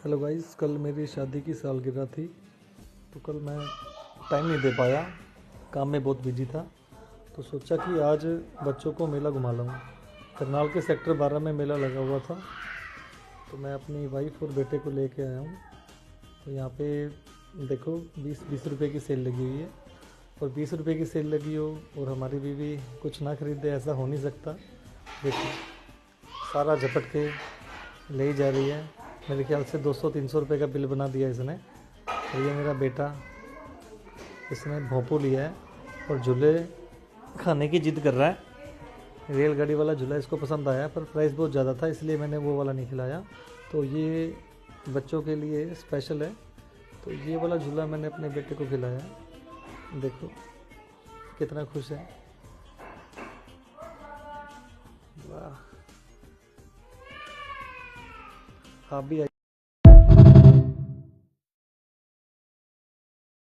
Hello guys, कल मेरी शादी की सालगिरह थी। तो कल मैं टाइम नहीं दे पाया, काम में बहुत बिजी था। तो सोचा कि आज बच्चों को मेला घुमा लाऊं। करनाल के सेक्टर 12 में मेला लगा हुआ था। तो मैं अपनी वाइफ और बेटे को लेके आया हूं। तो यहाँ पे देखो 20-20 रुपये की सेल लगी हुई है। और 20 रुपये की सेल लगी हो और हमारी बीवी कुछ ना खरीदे, ऐसा हो नहीं सकता। देखो सारा झपट के ले ही जा रही है। मेरे ख्याल से 200-300 रुपये का बिल बना दिया इसने। और ये मेरा बेटा, इसने भोंपू लिया है और झूले खाने की जिद कर रहा है। रेलगाड़ी वाला झूला इसको पसंद आया, पर प्राइस बहुत ज़्यादा था, इसलिए मैंने वो वाला नहीं खिलाया। तो ये बच्चों के लिए स्पेशल है। तो ये वाला झूला मैंने अपने बेटे को खिलाया। देखो कितना खुश है। वाह, आप भी